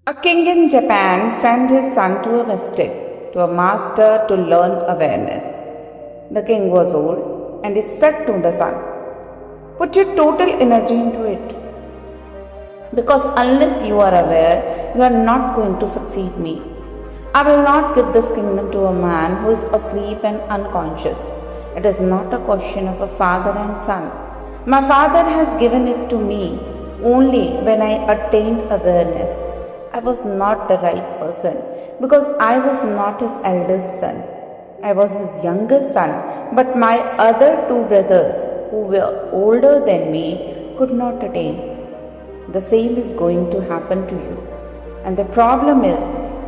A king in Japan sent his son to a estate to a master to learn awareness. The king was old and he said to the son, "Put your total energy into it. Because unless you are aware, you are not going to succeed me. I will not give this kingdom to a man who is asleep and unconscious. It is not a question of a father and son. My father has given it to me only when I attained awareness. I was not the right person because I was not his eldest son. I was his youngest son, but my other two brothers, who were older than me, could not attain. The same is going to happen to you. And the problem is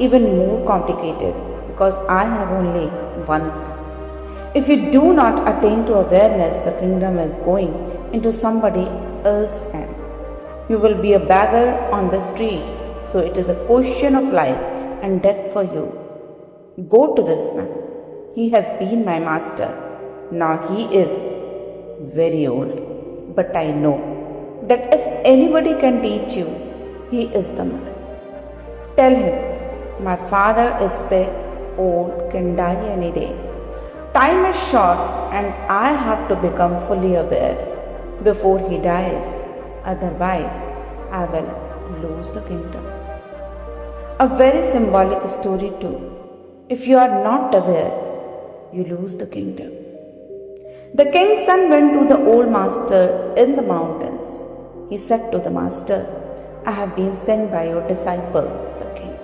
even more complicated because I have only one son. If you do not attain to awareness, the kingdom is going into somebody else's hand. You will be a beggar on the streets, so it is a question of life and death for you. Go to this man. He has been my master. Now he is very old, but I know that if anybody can teach you, he is the man. Tell him, my father is sick, old, can die any day. Time is short and I have to become fully aware before he dies. Otherwise, I will lose the kingdom." A very symbolic story too. If you are not aware, you lose the kingdom. The king's son went to the old master in the mountains. He said to the master, "I have been sent by your disciple, the king."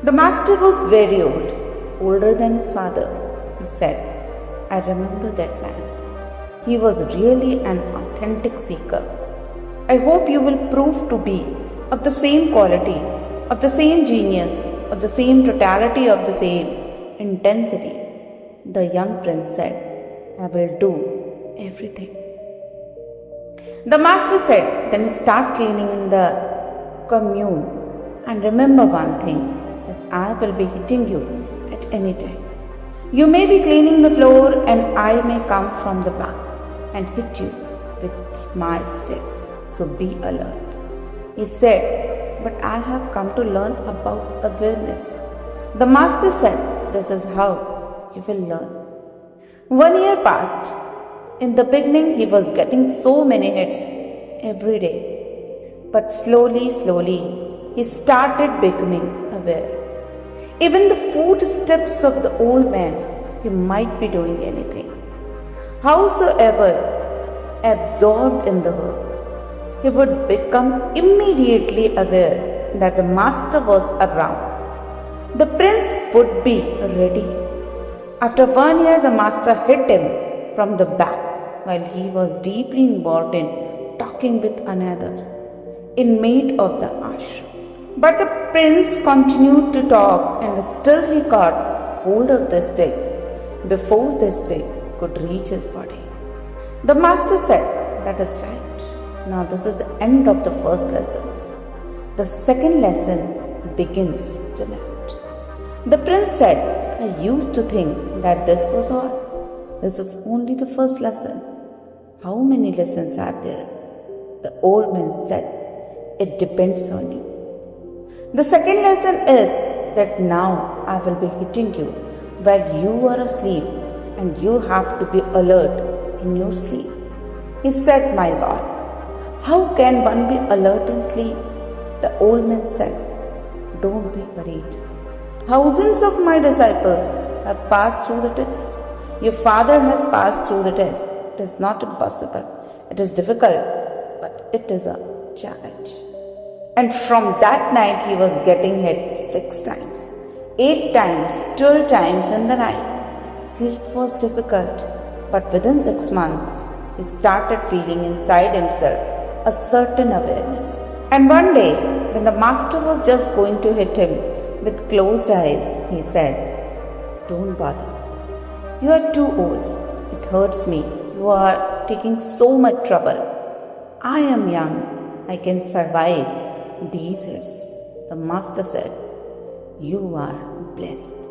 The master was very old, older than his father. He said, "I remember that man. He was really an authentic seeker. I hope you will prove to be of the same quality, of the same genius, of the same totality, of the same intensity." The young prince said, "I will do everything." The master said, "Then start cleaning in the commune and remember one thing, that I will be hitting you at any time. You may be cleaning the floor and I may come from the back and hit you with my stick. So be alert." He said, "But I have come to learn about awareness." The master said, "This is how you will learn." 1 year passed. In the beginning, he was getting so many hits every day. But slowly, he started becoming aware. Even the footsteps of the old man, he might be doing anything. Howsoever absorbed in the work, he would become immediately aware that the master was around. The prince would be ready. After 1 year, the master hit him from the back while he was deeply involved in talking with another inmate of the ashram. But the prince continued to talk and still he caught hold of the stick before the stick could reach his body. The master said, "That is right. Now this is the end of the first lesson. The second lesson begins tonight." The prince said, "I used to think that this was all. This is only the first lesson. How many lessons are there?" The old man said, "It depends on you. The second lesson is that now I will be hitting you while you are asleep and you have to be alert in your sleep." He said, "My God, how can one be alert in sleep?" The old man said, "Don't be worried. Thousands of my disciples have passed through the test. Your father has passed through the test. It is not impossible. It is difficult, but it is a challenge." And from that night, he was getting hit 6 times, 8 times, 12 times in the night. Sleep was difficult, but within 6 months, he started feeling inside himself a certain awareness. And one day, when the master was just going to hit him with closed eyes, he said, "Don't bother. You are too old. It hurts me. You are taking so much trouble. I am young. I can survive these hits." The master said, "You are blessed.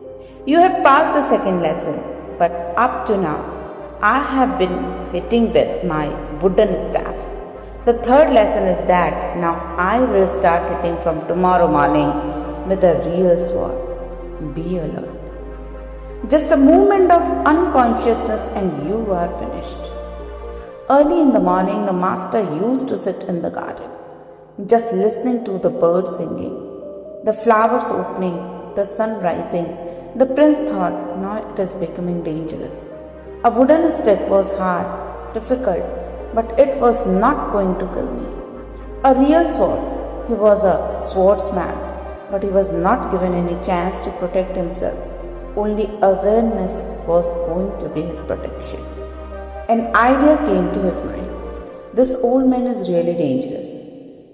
You have passed the second lesson, but up to now, I have been hitting with my wooden staff. The third lesson is that now I will start hitting from tomorrow morning with a real sword. Be alert. Just a moment of unconsciousness and you are finished. Early in the morning, the master used to sit in the garden, just listening to the birds singing, the flowers opening, the sun rising. The prince thought, now it is becoming dangerous. A wooden stick was hard, difficult, but it was not going to kill me. A real sword. He was a swordsman, but he was not given any chance to protect himself. Only awareness was going to be his protection. An idea came to his mind. This old man is really dangerous.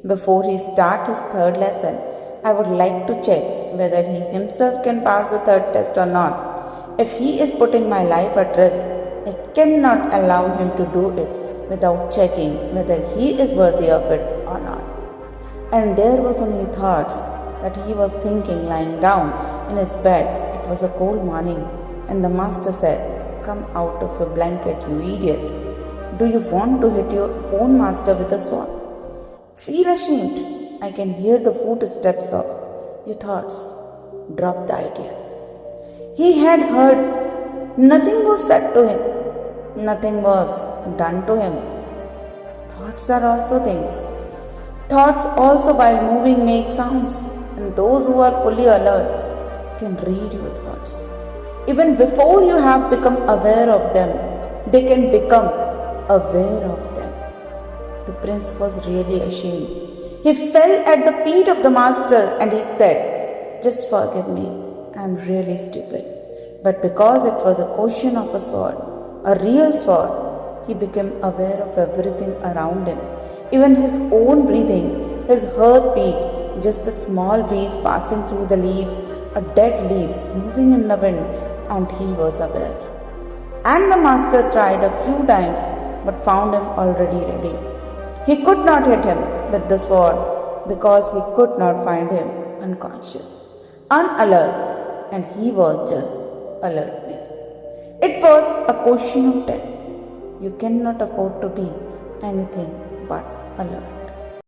Before he starts his third lesson, I would like to check whether he himself can pass the third test or not. If he is putting my life at risk, I cannot allow him to do it without checking whether he is worthy of it or not. And there was only thoughts that he was thinking lying down in his bed. It was a cold morning, and the master said, "Come out of your blanket, you idiot. Do you want to hit your own master with a sword? Feel ashamed. I can hear the footsteps of your thoughts." Drop the idea. He had heard. Nothing was said to him. Nothing was done to him. Thoughts are also things. Thoughts also while moving make sounds, and those who are fully alert can read your thoughts. Even before you have become aware of them, they can become aware of them. The prince was really ashamed. He fell at the feet of the master and he said, "Just forgive me, I am really stupid." But because it was a question of a sword, a real sword, he became aware of everything around him, even his own breathing, his heartbeat, just a small breeze passing through the leaves, a dead leaves moving in the wind, and he was aware. And the master tried a few times but found him already ready. He could not hit him with the sword because he could not find him unconscious, unalert, and he was just alertness. It was a question of death. You cannot afford to be anything but alert.